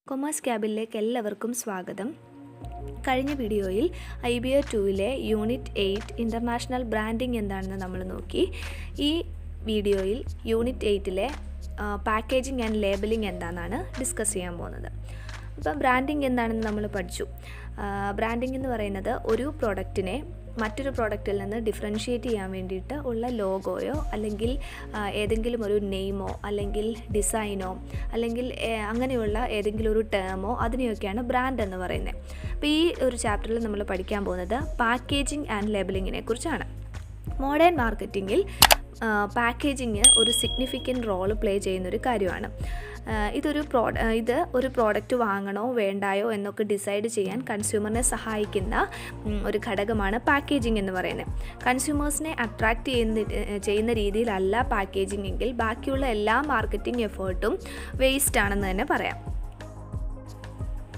Commerce ക്യാബിലേക്ക് എല്ലാവർക്കും സ്വാഗതം. കഴിഞ്ഞ വീഡിയോയിൽ IBA 2-ലെ യൂണിറ്റ് 8 ഇൻ്റർനാഷണൽ ബ്രാൻഡിംഗ് എന്താണെന്ന് നമ്മൾ നോക്കി. ഈ വീഡിയോയിൽ യൂണിറ്റ് 8-ലെ പാക്കേജിംഗ് ആൻഡ് ലേബലിംഗ് എന്താണെന്നാണ് ഡിസ്കസ് ചെയ്യാൻ പോകുന്നത്. അപ്പം ബ്രാൻഡിംഗ് എന്താണെന്ന് നമ്മൾ പഠിച്ചു. ബ്രാൻഡിംഗ് എന്ന് പറയുന്നത് ഒരു പ്രോഡക്റ്റിനെ മറ്റൊരു പ്രോഡക്റ്റിൽ നിന്ന് ഡിഫറൻഷ്യേറ്റ് ചെയ്യാൻ വേണ്ടിയിട്ട് ഉള്ള ലോഗോയോ അല്ലെങ്കിൽ ഏതെങ്കിലും ഒരു നെയിമോ അല്ലെങ്കിൽ ഡിസൈനോ അല്ലെങ്കിൽ അങ്ങനെയുള്ള ഏതെങ്കിലും ഒരു ടേമോ അതിനെയൊക്കെയാണ് ബ്രാൻഡ് എന്ന് പറയുന്നത്. അപ്പോൾ ഈ ഒരു ചാപ്റ്ററിൽ നമ്മൾ പഠിക്കാൻ പോകുന്നത് പാക്കേജിംഗ് ആൻഡ് ലേബലിങ്ങിനെ കുറിച്ചാണ്. മോഡേൺ മാർക്കറ്റിങ്ങിൽ പാക്കേജിങ് ഒരു സിഗ്നിഫിക്കൻറ്റ് റോൾ പ്ലേ ചെയ്യുന്നൊരു കാര്യമാണ്. ഇത് ഒരു പ്രോഡക്റ്റ് വാങ്ങണോ വേണ്ടായോ എന്നൊക്കെ ഡിസൈഡ് ചെയ്യാൻ കൺസ്യൂമറിനെ സഹായിക്കുന്ന ഒരു ഘടകമാണ് പാക്കേജിംഗ് എന്ന് പറയുന്നത്. കൺസ്യൂമേഴ്സിനെ അട്രാക്റ്റ് ചെയ്യുന്ന രീതിയിലല്ല പാക്കേജിംഗ് എങ്കിൽ ബാക്കിയുള്ള എല്ലാ മാർക്കറ്റിംഗ് എഫേർട്ടും വേസ്റ്റ് ആണെന്ന് തന്നെ പറയാം.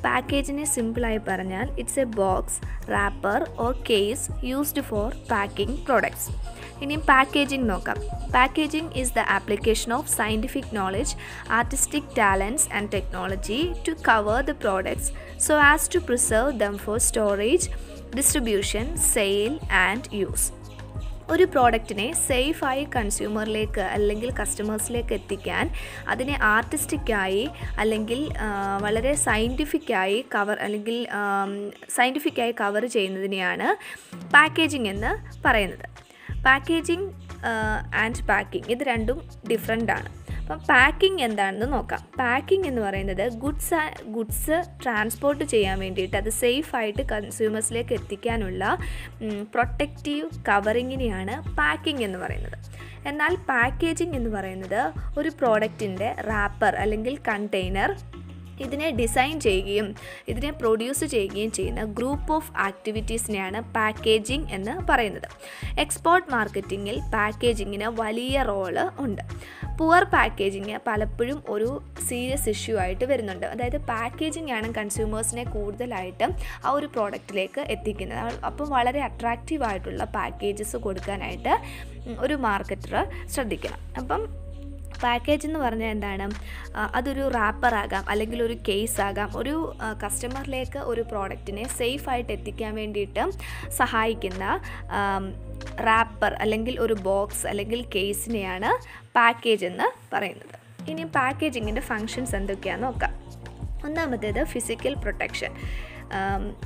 പാക്കേജിനെ സിമ്പിളായി പറഞ്ഞാൽ it's a box, wrapper or case used for packing products. ഇനി പാക്കേജിംഗ് നോക്കാം. Packaging is the application of scientific knowledge, artistic talents and technology to cover the products so as to preserve them for storage, distribution, sale and use. ഒരു പ്രോഡക്റ്റിനെ സേഫായി കൺസ്യൂമറിലേക്ക് അല്ലെങ്കിൽ കസ്റ്റമേഴ്സിലേക്ക് എത്തിക്കാൻ അതിനെ ആർട്ടിസ്റ്റിക്കായി അല്ലെങ്കിൽ വളരെ സയൻറ്റിഫിക്കായി cover ചെയ്യുന്നതിനെയാണ് packaging എന്ന് പറയുന്നത്. പാക്കേജിംഗ് ആൻഡ് പാക്കിംഗ് ഇത് രണ്ടും ഡിഫറെൻ്റ് ആണ്. അപ്പം പാക്കിംഗ് എന്താണെന്ന് നോക്കാം. പാക്കിംഗ് എന്ന് പറയുന്നത് ഗുഡ്സ് ട്രാൻസ്പോർട്ട് ചെയ്യാൻ വേണ്ടിയിട്ട് അത് സേഫായിട്ട് കൺസ്യൂമേഴ്സിലേക്ക് എത്തിക്കാനുള്ള പ്രൊട്ടക്റ്റീവ് കവറിങ്ങിനെയാണ് പാക്കിംഗ് എന്ന് പറയുന്നത്. എന്നാൽ പാക്കേജിംഗ് എന്ന് പറയുന്നത് ഒരു പ്രോഡക്റ്റിൻ്റെ റാപ്പർ അല്ലെങ്കിൽ കണ്ടെയ്നർ ഇതിനെ ഡിസൈൻ ചെയ്യുകയും ഇതിനെ പ്രൊഡ്യൂസ് ചെയ്യുകയും ചെയ്യുന്ന ഗ്രൂപ്പ് ഓഫ് ആക്ടിവിറ്റീസിനെയാണ് പാക്കേജിംഗ് എന്ന് പറയുന്നത്. എക്സ്പോർട്ട് മാർക്കറ്റിങ്ങിൽ പാക്കേജിങ്ങിന് വലിയ റോള് ഉണ്ട്. പുവർ പാക്കേജിങ് പലപ്പോഴും ഒരു സീരിയസ് ഇഷ്യൂ ആയിട്ട് വരുന്നുണ്ട്. അതായത് പാക്കേജിംഗ് ആണ് കൺസ്യൂമേഴ്സിനെ കൂടുതലായിട്ട് ആ ഒരു പ്രോഡക്റ്റിലേക്ക് എത്തിക്കുന്നത്. അപ്പം വളരെ അട്രാക്റ്റീവ് ആയിട്ടുള്ള പാക്കേജസ് കൊടുക്കാനായിട്ട് ഒരു മാർക്കറ്റർ ശ്രദ്ധിക്കണം. അപ്പം പാക്കേജ് എന്ന് പറഞ്ഞാൽ എന്താണ്? അതൊരു റാപ്പർ ആകാം അല്ലെങ്കിൽ ഒരു കേസ് ആകാം. ഒരു കസ്റ്റമറിലേക്ക് ഒരു പ്രോഡക്റ്റിനെ സേഫായിട്ട് എത്തിക്കാൻ വേണ്ടിയിട്ട് സഹായിക്കുന്ന റാപ്പർ അല്ലെങ്കിൽ ഒരു ബോക്സ് അല്ലെങ്കിൽ കേസിനെയാണ് പാക്കേജ് എന്ന് പറയുന്നത്. ഇനി പാക്കേജിങ്ങിൻ്റെ ഫങ്ഷൻസ് എന്തൊക്കെയാണെന്ന് നോക്കാം. ഒന്നാമത്തേത് ഫിസിക്കൽ പ്രൊട്ടക്ഷൻ.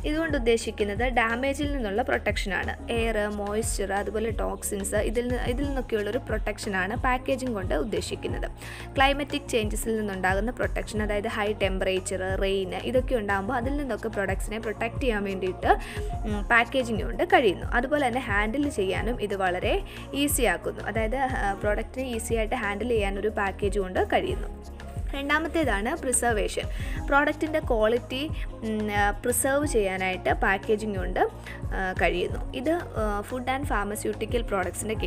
ഇതുകൊണ്ട് ഉദ്ദേശിക്കുന്നത് ഡാമേജിൽ നിന്നുള്ള പ്രൊട്ടക്ഷനാണ്. എയർ, മോയ്സ്ചർ, അതുപോലെ ടോക്സിൻസ് ഇതിൽ നിന്നൊക്കെയുള്ളൊരു പ്രൊട്ടക്ഷനാണ് പാക്കേജിംഗ് കൊണ്ട് ഉദ്ദേശിക്കുന്നത്. ക്ലൈമറ്റിക് ചേഞ്ചസിൽ നിന്നുണ്ടാകുന്ന പ്രൊട്ടക്ഷൻ, അതായത് ഹൈ ടെമ്പറേച്ചർ, റെയിൻ ഇതൊക്കെ ഉണ്ടാകുമ്പോൾ അതിൽ നിന്നൊക്കെ പ്രൊഡക്ട്സിനെ പ്രൊട്ടക്റ്റ് ചെയ്യാൻ വേണ്ടിയിട്ട് പാക്കേജിംഗ് കൊണ്ട് കഴിയുന്നു. അതുപോലെ തന്നെ ഹാൻഡിൽ ചെയ്യാനും ഇത് വളരെ ഈസി ആക്കുന്നു. അതായത് പ്രൊഡക്റ്റിനെ ഈസി ആയിട്ട് ഹാൻഡിൽ ചെയ്യാനൊരു പാക്കേജ് കൊണ്ട് കഴിയുന്നു. രണ്ടാമത്തേതാണ് പ്രിസർവേഷൻ. പ്രോഡക്റ്റിൻ്റെ ക്വാളിറ്റി പ്രിസർവ് ചെയ്യാനായിട്ട് പാക്കേജിംഗ് കൊണ്ട് കഴിയുന്നു. ഇത് ഫുഡ് ആൻഡ് ഫാർമസ്യൂട്ടിക്കൽ പ്രോഡക്ട്സിൻ്റെ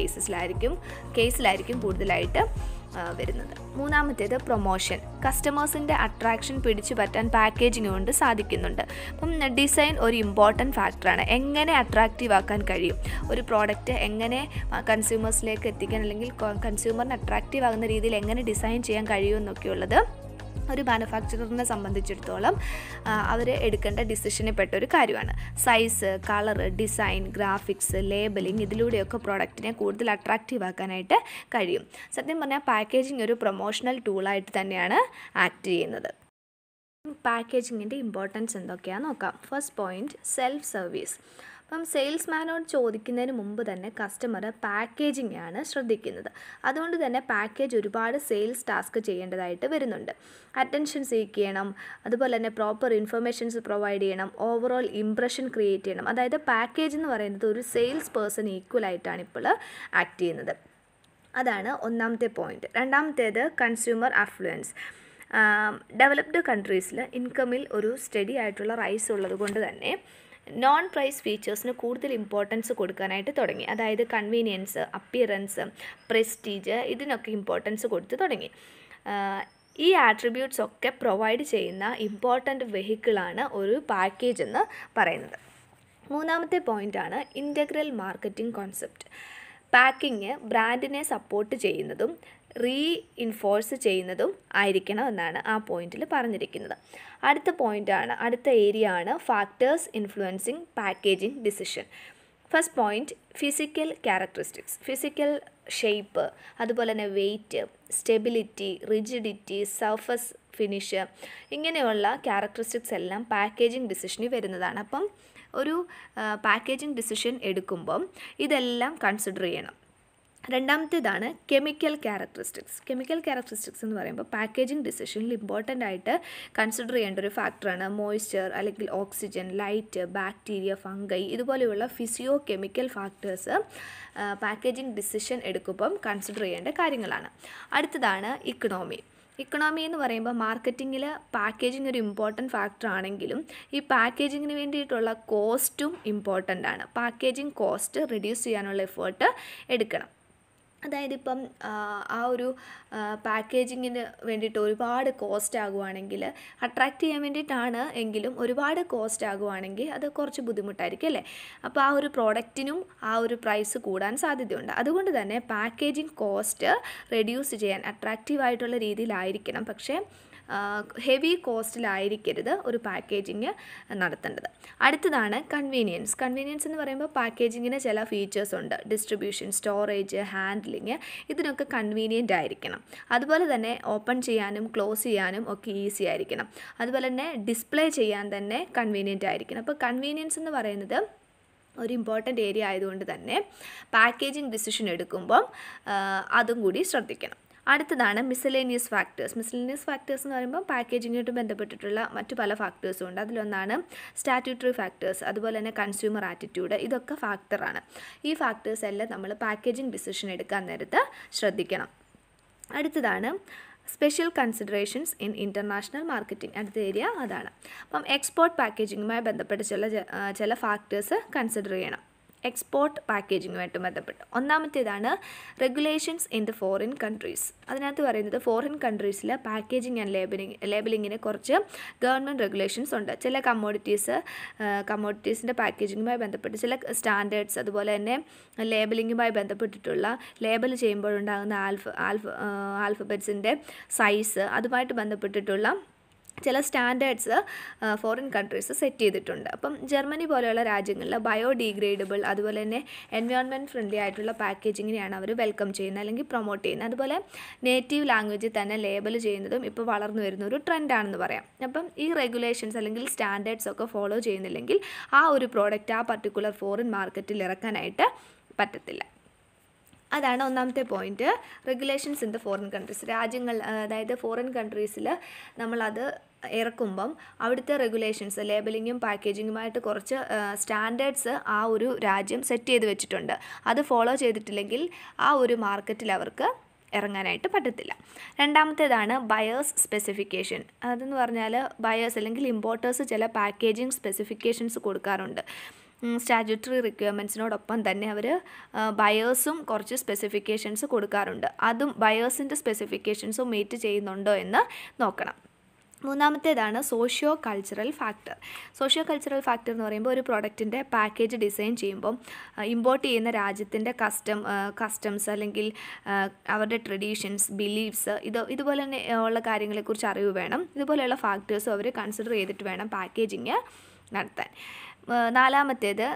കേസിലായിരിക്കും കൂടുതലായിട്ട് വരുന്നത്. മൂന്നാമത്തേത് പ്രൊമോഷൻ. കസ്റ്റമേഴ്സിൻ്റെ അട്രാക്ഷൻ പിടിച്ചു പറ്റാൻ പാക്കേജിംഗ് കൊണ്ട് സാധിക്കുന്നുണ്ട്. അപ്പം ഡിസൈൻ ഒരു ഇമ്പോർട്ടൻറ്റ് ഫാക്ടറാണ്. എങ്ങനെ അട്രാക്റ്റീവ് ആക്കാൻ കഴിയും, ഒരു പ്രോഡക്റ്റ് എങ്ങനെ കൺസ്യൂമേഴ്സിലേക്ക് എത്തിക്കാൻ അല്ലെങ്കിൽ കൺസ്യൂമറിന് അട്രാക്റ്റീവ് ആകുന്ന രീതിയിൽ എങ്ങനെ ഡിസൈൻ ചെയ്യാൻ കഴിയുമെന്നൊക്കെയുള്ളത് ഒരു മാനുഫാക്ചററിനെ സംബന്ധിച്ചിടത്തോളം അവർ എടുക്കേണ്ട ഡിസിഷനിൽ പെട്ട ഒരു കാര്യമാണ്. Size, colour, design, graphics, labelling ഇതിലൂടെയൊക്കെ പ്രോഡക്റ്റിനെ കൂടുതൽ അട്രാക്റ്റീവ് ആക്കാനായിട്ട് കഴിയും. സത്യം പറഞ്ഞാൽ പാക്കേജിംഗ് ഒരു പ്രൊമോഷണൽ ടൂളായിട്ട് തന്നെയാണ് ആക്ട് ചെയ്യുന്നത്. പാക്കേജിങ്ങിൻ്റെ ഇമ്പോർട്ടൻസ് എന്തൊക്കെയാണെന്ന് നോക്കാം. First point, self service. അപ്പം സെയിൽസ്മാനോട് ചോദിക്കുന്നതിന് മുമ്പ് തന്നെ കസ്റ്റമർ പാക്കേജിംഗ് ആണ് ശ്രദ്ധിക്കുന്നത്. അതുകൊണ്ട് തന്നെ പാക്കേജ് ഒരുപാട് സെയിൽസ് ടാസ്ക് ചെയ്യേണ്ടതായിട്ട് വരുന്നുണ്ട്. അറ്റൻഷൻ സീക്ക് ചെയ്യണം, അതുപോലെ തന്നെ പ്രോപ്പർ ഇൻഫർമേഷൻസ് പ്രൊവൈഡ് ചെയ്യണം, ഓവറോൾ ഇംപ്രഷൻ ക്രിയേറ്റ് ചെയ്യണം. അതായത് പാക്കേജ് എന്ന് പറയുന്നത് ഒരു സെയിൽസ് പേഴ്സൺ ഈക്വലായിട്ടാണ് ഇപ്പോൾ ആക്ട് ചെയ്യുന്നത്. അതാണ് ഒന്നാമത്തെ പോയിൻറ്റ്. രണ്ടാമത്തേത് കൺസ്യൂമർ അഫ്ലുവൻസ്. ഡെവലപ്ഡ് കൺട്രീസിൽ ഇൻകമിൽ ഒരു സ്റ്റഡി ആയിട്ടുള്ള റൈസ് ഉള്ളത് കൊണ്ട് തന്നെ നോൺ പ്രൈസ് ഫീച്ചേഴ്സിന് കൂടുതൽ ഇമ്പോർട്ടൻസ് കൊടുക്കാനായിട്ട് തുടങ്ങി. അതായത് കൺവീനിയൻസ്, അപ്പിയറൻസ്, പ്രസ്റ്റീജ് ഇതിനൊക്കെ ഇമ്പോർട്ടൻസ് കൊടുത്ത് തുടങ്ങി. ഈ ആട്രിബ്യൂട്ട്സ് ഒക്കെ പ്രൊവൈഡ് ചെയ്യുന്ന ഇമ്പോർട്ടൻ്റ് വെഹിക്കിളാണ് ഒരു പാക്കേജ് എന്ന് പറയുന്നത്. മൂന്നാമത്തെ പോയിൻ്റാണ് ഇൻ്റഗ്രൽ മാർക്കറ്റിംഗ് കോൺസെപ്റ്റ്. പാക്കിങ് ബ്രാൻഡിനെ സപ്പോർട്ട് ചെയ്യുന്നതും റീഇൻഫോഴ്സ് ചെയ്യുന്നതും ആയിരിക്കണം എന്നാണ് ആ പോയിന്റിൽ പറഞ്ഞിരിക്കുന്നത്. അടുത്ത പോയിൻ്റാണ്, അടുത്ത ഏരിയ ആണ് factors influencing packaging decision. First point physical characteristics, physical shape, അതുപോലെ തന്നെ weight, stability, rigidity, surface finish, ഇങ്ങനെയുള്ള ക്യാരക്ടറിസ്റ്റിക്സ് എല്ലാം പാക്കേജിംഗ് ഡിസിഷനിൽ വരുന്നതാണ്. അപ്പം ഒരു പാക്കേജിംഗ് ഡിസിഷൻ എടുക്കുമ്പം ഇതെല്ലാം കൺസിഡർ ചെയ്യണം. രണ്ടാമത്തേതാണ് കെമിക്കൽ ക്യാരക്ടറിസ്റ്റിക്സ്. കെമിക്കൽ ക്യാരക്ടറിസ്റ്റിക്സ് എന്ന് പറയുമ്പോൾ പാക്കേജിംഗ് ഡിസിഷനിൽ ഇമ്പോർട്ടൻ്റ് ആയിട്ട് കൺസിഡർ ചെയ്യേണ്ട ഒരു ഫാക്ടറാണ് മോയ്സ്ചർ, അല്ലെങ്കിൽ ഓക്സിജൻ, ലൈറ്റ്, ബാക്ടീരിയ, ഫംഗൈ, ഇതുപോലെയുള്ള physio chemical factors packaging decision എടുക്കുമ്പം കൺസിഡർ ചെയ്യേണ്ട കാര്യങ്ങളാണ്. അടുത്തതാണ് ഇക്കണോമി. ഇക്കണോമി എന്ന് പറയുമ്പോൾ മാർക്കറ്റിങ്ങിൽ പാക്കേജിംഗ് ഒരു ഇമ്പോർട്ടൻറ്റ് ഫാക്ടർ ആണെങ്കിലും ഈ പാക്കേജിങ്ങിന് വേണ്ടിയിട്ടുള്ള കോസ്റ്റും ഇമ്പോർട്ടൻ്റ് ആണ്. പാക്കേജിംഗ് കോസ്റ്റ് റെഡ്യൂസ് ചെയ്യാനുള്ള എഫേർട്ട് എടുക്കണം. അതായത് ഇപ്പം ആ ഒരു പാക്കേജിങ്ങിന് വേണ്ടിയിട്ട് ഒരുപാട് കോസ്റ്റ് ആകുവാണെങ്കിൽ, അട്രാക്റ്റ് ചെയ്യാൻ വേണ്ടിയിട്ടാണ് എങ്കിലും ഒരുപാട് കോസ്റ്റ് ആകുവാണെങ്കിൽ അത് കുറച്ച് ബുദ്ധിമുട്ടായിരിക്കും അല്ലേ. അപ്പോൾ ആ ഒരു പ്രോഡക്റ്റിനും ആ ഒരു പ്രൈസ് കൂടാൻ സാധ്യതയുണ്ട്. അതുകൊണ്ട് തന്നെ പാക്കേജിങ് കോസ്റ്റ് റെഡ്യൂസ് ചെയ്യാൻ അട്രാക്റ്റീവായിട്ടുള്ള രീതിയിലായിരിക്കണം, പക്ഷേ ഹെവി കോസ്റ്റിലായിരിക്കരുത് ഒരു പാക്കേജിങ് നടത്തേണ്ടത്. അടുത്തതാണ് കൺവീനിയൻസ്. കൺവീനിയൻസ് എന്ന് പറയുമ്പോൾ പാക്കേജിങ്ങിന് ചില ഫീച്ചേഴ്സ് ഉണ്ട്. ഡിസ്ട്രിബ്യൂഷൻ, സ്റ്റോറേജ്, ഹാൻഡ്ലിങ്, ഇതിനൊക്കെ കൺവീനിയൻ്റ് ആയിരിക്കണം. അതുപോലെ തന്നെ ഓപ്പൺ ചെയ്യാനും ക്ലോസ് ചെയ്യാനും ഒക്കെ ഈസി ആയിരിക്കണം. അതുപോലെ തന്നെ ഡിസ്പ്ലേ ചെയ്യാൻ തന്നെ കൺവീനിയൻ്റ് ആയിരിക്കണം. അപ്പോൾ കൺവീനിയൻസ് എന്ന് പറയുന്നത് ഒരു ഇമ്പോർട്ടൻ്റ് ഏരിയ ആയതുകൊണ്ട് തന്നെ പാക്കേജിംഗ് ഡിസിഷൻ എടുക്കുമ്പം അതും കൂടി ശ്രദ്ധിക്കണം. അടുത്തതാണ് മിസലേനിയസ് ഫാക്ടേഴ്സ്. മിസലേനിയസ് ഫാക്ടേഴ്സ് എന്ന് പറയുമ്പോൾ പാക്കേജിങ്ങായിട്ട് ബന്ധപ്പെട്ടിട്ടുള്ള മറ്റു പല ഫാക്ടേഴ്സും ഉണ്ട്. അതിലൊന്നാണ് സ്റ്റാറ്റ്യൂട്ടറി ഫാക്ടേഴ്സ്, അതുപോലെ തന്നെ കൺസ്യൂമർ ആറ്റിറ്റ്യൂഡ്, ഇതൊക്കെ ഫാക്ടറാണ്. ഈ ഫാക്ടേഴ്സ് എല്ലാം നമ്മൾ പാക്കേജിംഗ് ഡിസിഷൻ എടുക്കാൻ നേരത്ത് ശ്രദ്ധിക്കണം. അടുത്തതാണ് special considerations in international marketing. അടുത്ത ഏരിയ അതാണ്. അപ്പം എക്സ്പോർട്ട് പാക്കേജിങ്ങുമായി ബന്ധപ്പെട്ട് ചില ഫാക്ടേഴ്സ് കൺസിഡർ ചെയ്യണം. എക്സ്പോർട്ട് പാക്കേജിങ്ങുമായിട്ട് ബന്ധപ്പെട്ട് ഒന്നാമത്തേതാണ് regulations in the foreign countries. അതിനകത്ത് പറയുന്നത് ഫോറിൻ കൺട്രീസിൽ പാക്കേജിങ് ആൻഡ് ലേബലിങ്ങിന് കുറച്ച് ഗവൺമെൻറ് റെഗുലേഷൻസ് ഉണ്ട്. ചില കമ്മോഡിറ്റീസിൻ്റെ പാക്കേജിങ്ങുമായി ബന്ധപ്പെട്ട് ചില സ്റ്റാൻഡേർഡ്സ്, അതുപോലെ തന്നെ ലേബലിങ്ങുമായി ബന്ധപ്പെട്ടിട്ടുള്ള ലേബൽ ചെയ്യുമ്പോഴുണ്ടാകുന്ന ആൽഫബറ്റ്സിൻ്റെ സൈസ്, അതുമായിട്ട് ബന്ധപ്പെട്ടിട്ടുള്ള ചില സ്റ്റാൻഡേർഡ്സ് ഫോറിൻ കൺട്രീസ് സെറ്റ് ചെയ്തിട്ടുണ്ട്. അപ്പം ജർമ്മനി പോലെയുള്ള രാജ്യങ്ങളിൽ ബയോഡീഗ്രേഡബിൾ, അതുപോലെ തന്നെ എൻവയോൺമെൻറ്റ് ഫ്രണ്ട്ലി ആയിട്ടുള്ള പാക്കേജിങ്ങിനെയാണ് അവർ വെൽക്കം ചെയ്യുന്നത് അല്ലെങ്കിൽ പ്രൊമോട്ട് ചെയ്യുന്നത്. അതുപോലെ നേറ്റീവ് ലാംഗ്വേജിൽ തന്നെ ലേബൽ ചെയ്യുന്നതും ഇപ്പോൾ വളർന്നു വരുന്ന ഒരു ട്രെൻഡാണെന്ന് പറയാം. അപ്പം ഈ റെഗുലേഷൻസ് അല്ലെങ്കിൽ സ്റ്റാൻഡേർഡ്സ് ഒക്കെ ഫോളോ ചെയ്യുന്നില്ലെങ്കിൽ ആ ഒരു പ്രോഡക്റ്റ് ആ പർട്ടിക്കുലർ ഫോറിൻ മാർക്കറ്റിൽ ഇറക്കാനായിട്ട് പറ്റത്തില്ല. അതാണ് ഒന്നാമത്തെ point, regulations in the foreign countries. അതായത് ഫോറിൻ കൺട്രീസിൽ നമ്മളത് ഇറക്കുമ്പം അവിടുത്തെ റെഗുലേഷൻസ്, ലേബലിങ്ങും പാക്കേജിങ്ങുമായിട്ട് കുറച്ച് സ്റ്റാൻഡേർഡ്സ് ആ ഒരു രാജ്യം സെറ്റ് ചെയ്ത് വെച്ചിട്ടുണ്ട്. അത് ഫോളോ ചെയ്തിട്ടില്ലെങ്കിൽ ആ ഒരു മാർക്കറ്റിൽ അവർക്ക് ഇറങ്ങാനായിട്ട് പറ്റത്തില്ല. രണ്ടാമത്തേതാണ് ബയേഴ്സ് സ്പെസിഫിക്കേഷൻ. അതെന്ന് പറഞ്ഞാൽ ബയേഴ്സ് അല്ലെങ്കിൽ ഇമ്പോർട്ടേഴ്സ് ചില പാക്കേജിങ് സ്പെസിഫിക്കേഷൻസ് കൊടുക്കാറുണ്ട്. സ്റ്റാറ്റ്യൂട്ടറി റിക്വയർമെൻറ്റ്സിനോടൊപ്പം തന്നെ അവർ ബയേഴ്സും കുറച്ച് സ്പെസിഫിക്കേഷൻസ് കൊടുക്കാറുണ്ട്. അതും ബയേഴ്സിൻ്റെ സ്പെസിഫിക്കേഷൻസും മീറ്റ് ചെയ്യുന്നുണ്ടോ എന്ന് നോക്കണം. മൂന്നാമത്തേതാണ് socio cultural factor. Socio cultural factor എന്ന് പറയുമ്പോൾ ഒരു പ്രോഡക്റ്റിൻ്റെ പാക്കേജ് ഡിസൈൻ ചെയ്യുമ്പം ഇമ്പോർട്ട് ചെയ്യുന്ന രാജ്യത്തിൻ്റെ കസ്റ്റംസ് അല്ലെങ്കിൽ അവരുടെ ട്രഡീഷൻസ്, ബിലീഫ്സ്, ഇതുപോലെ തന്നെ ഉള്ള കാര്യങ്ങളെക്കുറിച്ച് അറിവ് വേണം. ഇതുപോലെയുള്ള ഫാക്ടേഴ്സും അവർ കൺസിഡർ ചെയ്തിട്ട് വേണം പാക്കേജിങ് നടത്താൻ. നാലാമത്തേത്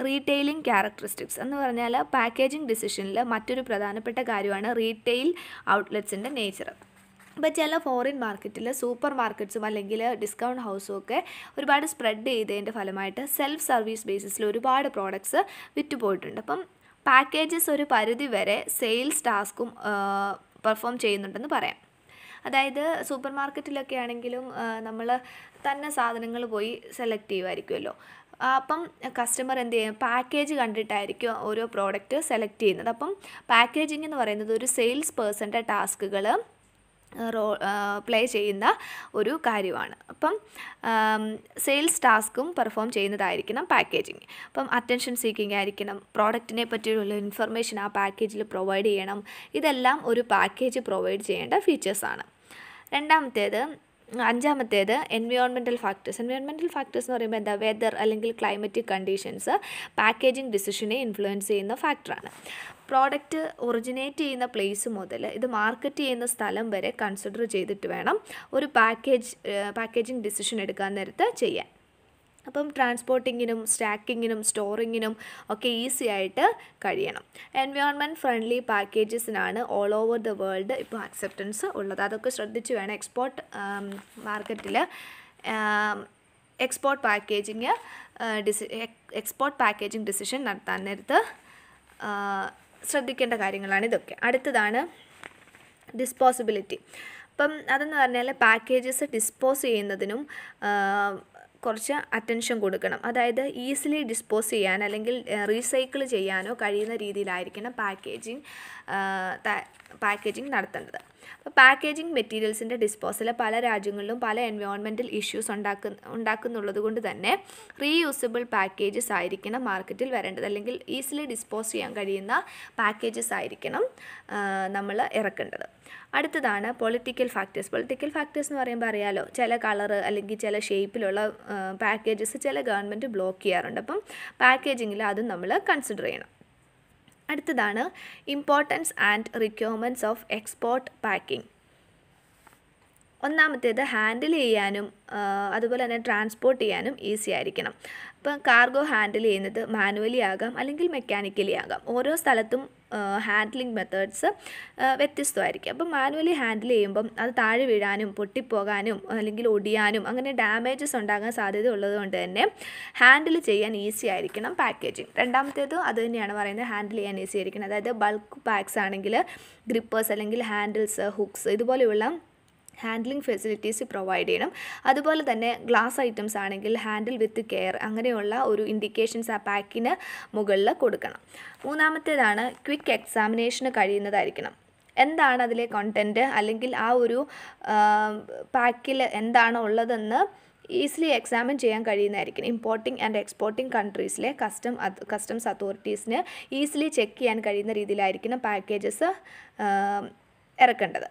റീറ്റെയിലിംഗ് ക്യാരക്ടറിസ്റ്റിക്സ് എന്ന് പറഞ്ഞാൽ പാക്കേജിംഗ് ഡിസിഷനിൽ മറ്റൊരു പ്രധാനപ്പെട്ട കാര്യമാണ് റീറ്റെയിൽ ഔട്ട്ലെറ്റ്സിൻ്റെ നേച്ചർ. ഇപ്പോൾ ചില ഫോറിൻ മാർക്കറ്റിൽ സൂപ്പർ മാർക്കറ്റ്സും അല്ലെങ്കിൽ ഡിസ്കൗണ്ട് ഹൗസും ഒക്കെ ഒരുപാട് സ്പ്രെഡ് ചെയ്തതിൻ്റെ ഫലമായിട്ട് സെൽഫ് സർവീസ് ബേസിസിൽ ഒരുപാട് പ്രോഡക്ട്സ് വിറ്റുപോയിട്ടുണ്ട്. അപ്പം പാക്കേജസ് ഒരു പരിധി വരെ സെയിൽസ് ടാസ്കും പെർഫോം ചെയ്യുന്നുണ്ടെന്ന് പറയാം. അതായത് സൂപ്പർ മാർക്കറ്റിലൊക്കെ ആണെങ്കിലും നമ്മൾ തന്നെ സാധനങ്ങൾ പോയി സെലക്ട് ചെയ്യുമായിരിക്കുമല്ലോ. അപ്പം കസ്റ്റമർ എന്ത് ചെയ്യും, പാക്കേജ് കണ്ടിട്ടായിരിക്കും ഓരോ പ്രോഡക്റ്റ് സെലക്ട് ചെയ്യുന്നത്. അപ്പം പാക്കേജിംഗ് എന്ന് പറയുന്നത് ഒരു സെയിൽസ് പേഴ്സൻ്റെ ടാസ്കുകൾ പ്ലേ ചെയ്യുന്ന ഒരു കാര്യമാണ്. അപ്പം സെയിൽസ് ടാസ്കും പെർഫോം ചെയ്യുന്നതായിരിക്കണം പാക്കേജിങ്. അപ്പം അറ്റൻഷൻ സീക്കിംഗ് ആയിരിക്കണം, പ്രോഡക്റ്റിനെ പറ്റിയുള്ള ഇൻഫർമേഷൻ ആ പാക്കേജിൽ പ്രൊവൈഡ് ചെയ്യണം. ഇതെല്ലാം ഒരു പാക്കേജ് പ്രൊവൈഡ് ചെയ്യേണ്ട ഫീച്ചേഴ്സാണ്. രണ്ടാമത്തേത് അഞ്ചാമത്തേത് എൻവയോൺമെൻറ്റൽ ഫാക്ടേഴ്സ്. എൻവയോൺമെൻറ്റൽ ഫാക്ടേഴ്സ് എന്ന് പറയുമ്പോൾ എന്താ, വെതർ അല്ലെങ്കിൽ ക്ലൈമറ്റിക് കണ്ടീഷൻസ് പാക്കേജിംഗ് ഡിസിഷനെ ഇൻഫ്ലുവൻസ് ചെയ്യുന്ന ഫാക്ടറാണ്. പ്രോഡക്റ്റ് ഒറിജിനേറ്റ് ചെയ്യുന്ന പ്ലേസ് മുതൽ ഇത് മാർക്കറ്റ് ചെയ്യുന്ന സ്ഥലം വരെ കൺസിഡർ ചെയ്തിട്ട് വേണം ഒരു പാക്കേജിംഗ് ഡിസിഷൻ എടുക്കാൻ നേരത്ത് ചെയ്യാൻ. അപ്പം ട്രാൻസ്പോർട്ടിങ്ങിനും സ്റ്റാക്കിങ്ങിനും സ്റ്റോറിങ്ങിനും ഒക്കെ ഈസി ആയിട്ട് കഴിയണം. എൻവയോൺമെൻറ്റ് ഫ്രണ്ട്ലി പാക്കേജസിനാണ് ഓൾ ഓവർ ദ വേൾഡ് ഇപ്പോൾ അക്സെപ്റ്റൻസ് ഉള്ളത്. അതൊക്കെ ശ്രദ്ധിച്ച് വേണം എക്സ്പോർട്ട് മാർക്കറ്റിൽ എക്സ്പോർട്ട് പാക്കേജിംഗ് ഡിസിഷൻ നടത്താൻ നേരത്ത് ശ്രദ്ധിക്കേണ്ട കാര്യങ്ങളാണ് ഇതൊക്കെ. അടുത്തതാണ് ഡിസ്പോസിബിലിറ്റി. അപ്പം അതെന്ന് പറഞ്ഞാൽ പാക്കേജസ് ഡിസ്പോസ് ചെയ്യുന്നതിനും കുറച്ച് അറ്റൻഷൻ കൊടുക്കണം. അതായത് ഈസിലി ഡിസ്പോസ് ചെയ്യാൻ അല്ലെങ്കിൽ റീസൈക്കിൾ ചെയ്യാനോ കഴിയുന്ന രീതിയിലായിരിക്കണം പാക്കേജിംഗ് നടത്തേണ്ടത്. അപ്പോൾ പാക്കേജിംഗ് മെറ്റീരിയൽസിൻ്റെ ഡിസ്പോസൽ പല രാജ്യങ്ങളിലും പല എൻവയോൺമെൻറ്റൽ ഇഷ്യൂസ് ഉണ്ടാക്കുന്നുള്ളത് കൊണ്ട് തന്നെ റീയൂസബിൾ പാക്കേജസ് ആയിരിക്കണം മാർക്കറ്റിൽ വരേണ്ടത്. അല്ലെങ്കിൽ ഈസിലി ഡിസ്പോസ് ചെയ്യാൻ കഴിയുന്ന പാക്കേജസ് ആയിരിക്കണം നമ്മൾ ഇറക്കേണ്ടത്. അടുത്തതാണ് പൊളിറ്റിക്കൽ ഫാക്ടേഴ്സ്. പൊളിറ്റിക്കൽ ഫാക്ടേഴ്സ് എന്ന് പറയുമ്പോൾ അറിയാലോ, ചില കളറ് അല്ലെങ്കിൽ ചില ഷേപ്പിലുള്ള പാക്കേജസ് ചില ഗവൺമെൻറ് ബ്ലോക്ക് ചെയ്യാറുണ്ട്. അപ്പം പാക്കേജിങ്ങിൽ അതും നമ്മൾ കൺസിഡർ ചെയ്യണം. അടുത്തതാണ് importance and requirements of export packing. ഒന്നാമത്തേത് ഹാൻഡിൽ ചെയ്യാനും അതുപോലെ തന്നെ ട്രാൻസ്പോർട്ട് ചെയ്യാനും ഈസി ആയിരിക്കണം. ഇപ്പം കാർഗോ ഹാൻഡിൽ ചെയ്യുന്നത് മാനുവലി ആകാം അല്ലെങ്കിൽ മെക്കാനിക്കലി ആകാം. ഓരോ സ്ഥലത്തും ഹാൻഡ്ലിംഗ് മെത്തേഡ്സ് വ്യത്യസ്തമായിരിക്കും. അപ്പം മാനുവലി ഹാൻഡിൽ ചെയ്യുമ്പം അത് താഴെ വീഴാനും പൊട്ടിപ്പോകാനും അല്ലെങ്കിൽ ഒടിയാനും അങ്ങനെ ഡാമേജസ് ഉണ്ടാകാൻ സാധ്യത ഉള്ളതുകൊണ്ട് തന്നെ ഹാൻഡിൽ ചെയ്യാൻ ഈസി ആയിരിക്കണം പാക്കേജിങ്. രണ്ടാമത്തേത് അത് തന്നെയാണ് പറയുന്നത്, ഹാൻഡിൽ ചെയ്യാൻ ഈസി ആയിരിക്കണം. അതായത് ബൾക്ക് പാക്സ് ആണെങ്കിൽ ഗ്രിപ്പേഴ്സ് അല്ലെങ്കിൽ ഹാൻഡിൽസ്, ഹുക്സ് ഇതുപോലെയുള്ള ഹാൻഡ്ലിംഗ് ഫെസിലിറ്റീസ് പ്രൊവൈഡ് ചെയ്യണം. അതുപോലെ തന്നെ ഗ്ലാസ് ഐറ്റംസ് ആണെങ്കിൽ ഹാൻഡിൽ വിത്ത് കെയർ അങ്ങനെയുള്ള ഒരു ഇൻഡിക്കേഷൻസ് ആ പാക്കിന് മുകളിൽ കൊടുക്കണം. മൂന്നാമത്തേതാണ് ക്വിക്ക് എക്സാമിനേഷന് കഴിയുന്നതായിരിക്കണം. എന്താണ് അതിലെ കണ്ടൻറ്റ് അല്ലെങ്കിൽ ആ ഒരു പാക്കിൽ എന്താണ് ഉള്ളതെന്ന് ഈസിലി എക്സാമിൻ ചെയ്യാൻ കഴിയുന്നതായിരിക്കും. ഇമ്പോർട്ടിംഗ് ആൻഡ് എക്സ്പോർട്ടിംഗ് കൺട്രീസിലെ കസ്റ്റംസ് അതോറിറ്റീസിന് ഈസിലി ചെക്ക് ചെയ്യാൻ കഴിയുന്ന രീതിയിലായിരിക്കണം പാക്കേജസ് ഇറക്കേണ്ടത്.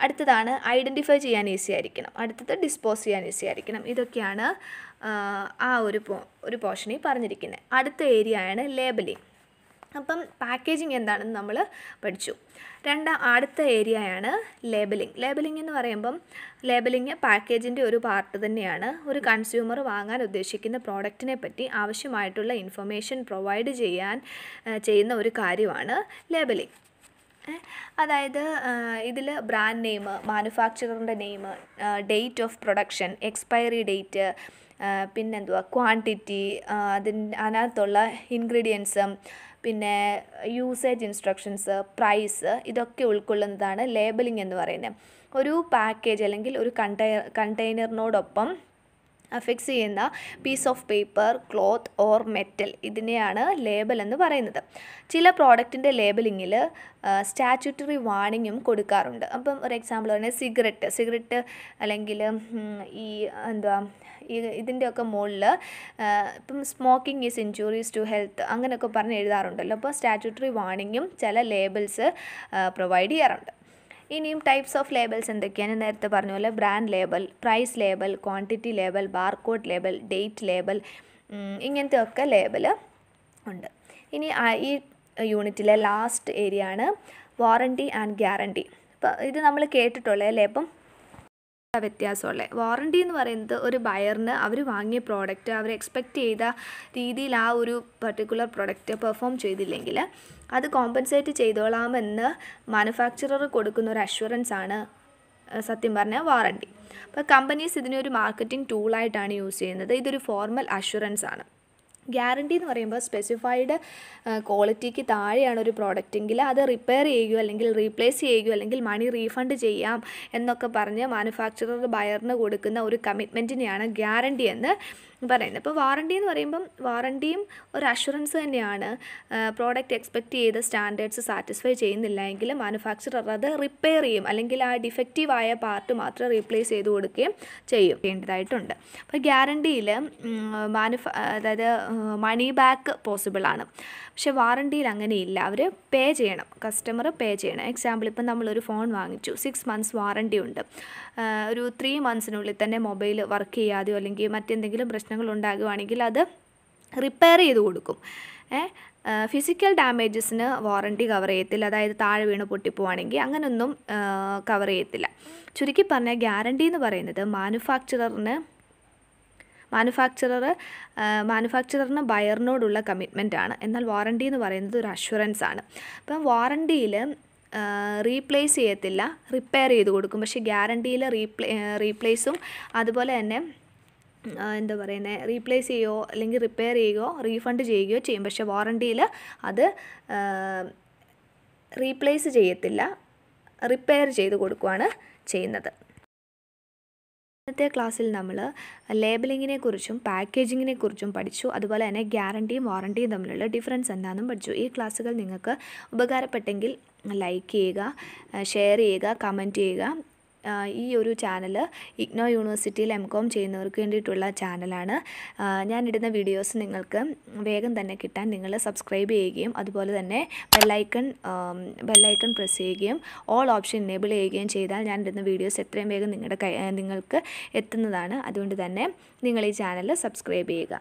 അടുത്തതാണ് ഐഡൻറ്റിഫൈ ചെയ്യാൻ ഈസി ആയിരിക്കണം. അടുത്തത് ഡിസ്പോസ് ചെയ്യാൻ ഈസി ആയിരിക്കണം. ഇതൊക്കെയാണ് ആ ഒരു പോർഷനിൽ പറഞ്ഞിരിക്കുന്നത്. അടുത്ത ഏരിയ ആണ് ലേബലിംഗ്. അപ്പം പാക്കേജിങ് എന്താണെന്ന് നമ്മൾ പഠിച്ചു. അടുത്ത ഏരിയയാണ് ലേബലിംഗ്. ലേബലിംഗ് എന്ന് പറയുമ്പം ലേബലിംഗ് പാക്കേജിൻ്റെ ഒരു പാർട്ട് തന്നെയാണ്. ഒരു കൺസ്യൂമർ വാങ്ങാൻ ഉദ്ദേശിക്കുന്ന പ്രോഡക്റ്റിനെ പറ്റി ആവശ്യമായിട്ടുള്ള ഇൻഫർമേഷൻ പ്രൊവൈഡ് ചെയ്യുന്ന ഒരു കാര്യമാണ് ലേബലിംഗ്. അതായത് ഇതിൽ ബ്രാൻഡ് നെയിം, മാനുഫാക്ചററിൻ്റെ name, date of production, expiry date, പിന്നെന്തുവാ ക്വാണ്ടിറ്റി, അതിനകത്തുള്ള ഇൻഗ്രീഡിയൻസ്, പിന്നെ യൂസേജ് ഇൻസ്ട്രക്ഷൻസ്, പ്രൈസ്, ഇതൊക്കെ ഉൾക്കൊള്ളുന്നതാണ് ലേബലിംഗ് എന്ന് പറയുന്നത്. ഒരു പാക്കേജ് അല്ലെങ്കിൽ ഒരു കണ്ടെയ്നറിനോടൊപ്പം അഫിക്സ് ചെയ്യുന്ന piece of paper, cloth or metal, ഇതിനെയാണ് ലേബൽ എന്ന് പറയുന്നത്. ചില പ്രോഡക്റ്റിൻ്റെ ലേബലിങ്ങിൽ സ്റ്റാറ്റ്യൂട്ടറി വാർണിങ്ങും കൊടുക്കാറുണ്ട്. അപ്പം ഒരു എക്സാമ്പിൾ പറഞ്ഞാൽ സിഗരറ്റ് അല്ലെങ്കിൽ ഇതിൻ്റെയൊക്കെ മുകളിൽ ഇപ്പം സ്മോക്കിംഗ് ഈസ് ഇൻജൂറീസ് ടു ഹെൽത്ത് അങ്ങനെയൊക്കെ പറഞ്ഞ് എഴുതാറുണ്ടല്ലോ. അപ്പോൾ സ്റ്റാറ്റ്യൂട്ടറി വാർണിങ്ങും ചില ലേബൽസ് പ്രൊവൈഡ് ചെയ്യാറുണ്ട്. ഇനിയും ടൈപ്സ് ഓഫ് ലേബൽസ് എന്തൊക്കെയാണ്? നേരത്തെ പറഞ്ഞ പോലെ brand label, price label, quantity label, barcode label, date label, ഇങ്ങനത്തെ ഒക്കെ ലേബൽ ഉണ്ട്. ഇനി ഈ യൂണിറ്റിലെ ലാസ്റ്റ് ഏരിയ ആണ് വാറണ്ടി ആൻഡ് ഗ്യാരണ്ടി. അപ്പോൾ ഇത് നമ്മൾ കേട്ടിട്ടുള്ളത് അല്ലേ? അപ്പം വ്യത്യാസമുള്ളത് വാറണ്ടി എന്ന് പറയുന്നത് ഒരു ബയറിന് അവർ വാങ്ങിയ പ്രോഡക്റ്റ് അവർ എക്സ്പെക്റ്റ് ചെയ്ത രീതിയിൽ ആ ഒരു പർട്ടിക്കുലർ പ്രൊഡക്റ്റ് പെർഫോം ചെയ്തില്ലെങ്കിൽ അത് കോമ്പൻസേറ്റ് ചെയ്തോളാമെന്ന് മാനുഫാക്ചറർ കൊടുക്കുന്ന ഒരു അഷ്വറൻസ് ആണ് സത്യം പറഞ്ഞാൽ വാറണ്ടി. അപ്പോൾ കമ്പനീസ് ഇതിനെ ഒരു മാർക്കറ്റിംഗ് ടൂളായിട്ടാണ് യൂസ് ചെയ്യുന്നത്. ഇതൊരു ഫോർമൽ അഷ്വറൻസ് ആണ്. ഗ്യാരണ്ടി എന്ന് പറയുമ്പോൾ സ്പെസിഫൈഡ് ക്വാളിറ്റിക്ക് താഴെയാണ് ഒരു പ്രോഡക്റ്റെങ്കിൽ അത് റിപ്പയർ ചെയ്യുകയോ അല്ലെങ്കിൽ റീപ്ലേസ് ചെയ്യുകയോ അല്ലെങ്കിൽ മണി റീഫണ്ട് ചെയ്യാം എന്നൊക്കെ പറഞ്ഞ് മാനുഫാക്ചറർ ബയറിന് കൊടുക്കുന്ന ഒരു കമ്മിറ്റ്മെൻറ്റിനെയാണ് ഗ്യാരണ്ടി എന്ന് പറയുന്നത്. ഇപ്പോൾ വാറണ്ടി എന്ന് പറയുമ്പം വാറണ്ടിയും ഒരു അഷുറൻസ് തന്നെയാണ്. പ്രോഡക്റ്റ് എക്സ്പെക്റ്റ് ചെയ്ത സ്റ്റാൻഡേർഡ്സ് സാറ്റിസ്ഫൈ ചെയ്യുന്നില്ല എങ്കിൽ മാനുഫാക്ചറർ അത് റിപ്പയർ ചെയ്യും, അല്ലെങ്കിൽ ആ ഡിഫക്റ്റീവായ പാർട്ട് മാത്രം റീപ്ലേസ് ചെയ്ത് കൊടുക്കുകയും ചെയ്യേണ്ടതായിട്ടുണ്ട്. അപ്പോൾ ഗ്യാരണ്ടിയിൽ അതായത് മണി ബാക്ക് പോസിബിളാണ്. പക്ഷേ വാറണ്ടിയിൽ അങ്ങനെയില്ല. അവർ പേ ചെയ്യണം, കസ്റ്റമർ പേ ചെയ്യണം. എക്സാമ്പിൾ, ഇപ്പം നമ്മളൊരു ഫോൺ വാങ്ങിച്ചു, 6 months വാറണ്ടി ഉണ്ട്. ഒരു 3 monthsനുള്ളിൽ തന്നെ മൊബൈൽ വർക്ക് ചെയ്യാതെയോ അല്ലെങ്കിൽ മറ്റെന്തെങ്കിലും പ്രശ്നങ്ങൾ ഉണ്ടാകുകയാണെങ്കിൽ അത് റിപ്പയർ ചെയ്ത് കൊടുക്കും. ഫിസിക്കൽ ഡാമേജസിന് വാറണ്ടി കവർ ചെയ്യത്തില്ല. അതായത് താഴെ വീണ് പൊട്ടിപ്പോവാണെങ്കിൽ അങ്ങനെയൊന്നും കവർ ചെയ്യത്തില്ല. ചുരുക്കി പറഞ്ഞാൽ ഗ്യാരണ്ടി എന്ന് പറയുന്നത് മാനുഫാക്ചററിന് ബയറിനോടുള്ള കമ്മിറ്റ്മെൻ്റ് ആണ്. എന്നാൽ വാറണ്ടി എന്ന് പറയുന്നത് ഒരു അഷുറൻസ് ആണ്. അപ്പം വാറണ്ടിയിൽ റീപ്ലേസ് ചെയ്യത്തില്ല, റിപ്പയർ ചെയ്ത് കൊടുക്കും. പക്ഷേ ഗ്യാരണ്ടിയിൽ റീപ്ലേസും അതുപോലെ തന്നെ എന്താ പറയുന്നത്, റീപ്ലേസ് ചെയ്യുകയോ അല്ലെങ്കിൽ റിപ്പയർ ചെയ്യുകയോ റീഫണ്ട് ചെയ്യുകയോ ചെയ്യും. പക്ഷേ വാറണ്ടിയിൽ അത് റീപ്ലേസ് ചെയ്യത്തില്ല, റിപ്പയർ ചെയ്ത് കൊടുക്കുകയാണ് ചെയ്യുന്നത്. ഇന്നത്തെ ക്ലാസ്സിൽ നമ്മൾ ലേബലിങ്ങിനെ കുറിച്ചും പാക്കേജിങ്ങിനെ കുറിച്ചും പഠിച്ചു. അതുപോലെ തന്നെ ഗ്യാരണ്ടിയും വാറണ്ടിയും തമ്മിലുള്ള ഡിഫറൻസ് എന്താണെന്നും പഠിച്ചു. ഈ ക്ലാസ്സുകൾ നിങ്ങൾക്ക് ഉപകാരപ്പെട്ടെങ്കിൽ ലൈക്ക് ചെയ്യുക, ഷെയർ ചെയ്യുക, കമൻറ്റ് ചെയ്യുക. ഈ ഒരു ചാനൽ ഇഗ്നോ യൂണിവേഴ്സിറ്റിയിൽ M.Com ചെയ്യുന്നവർക്ക് വേണ്ടിയിട്ടുള്ള ചാനലാണ്. ഞാനിടുന്ന വീഡിയോസ് നിങ്ങൾക്ക് വേഗം തന്നെ കിട്ടാൻ നിങ്ങൾ സബ്സ്ക്രൈബ് ചെയ്യുകയും അതുപോലെ തന്നെ ബെല്ലൈക്കൺ പ്രസ് ചെയ്യുകയും ഓൾ ഓപ്ഷൻ എനേബിൾ ചെയ്യുകയും ചെയ്താൽ ഞാനിടുന്ന വീഡിയോസ് എത്രയും വേഗം നിങ്ങൾക്ക് എത്തുന്നതാണ്. അതുകൊണ്ട് തന്നെ നിങ്ങൾ ഈ ചാനൽ സബ്സ്ക്രൈബ് ചെയ്യുക.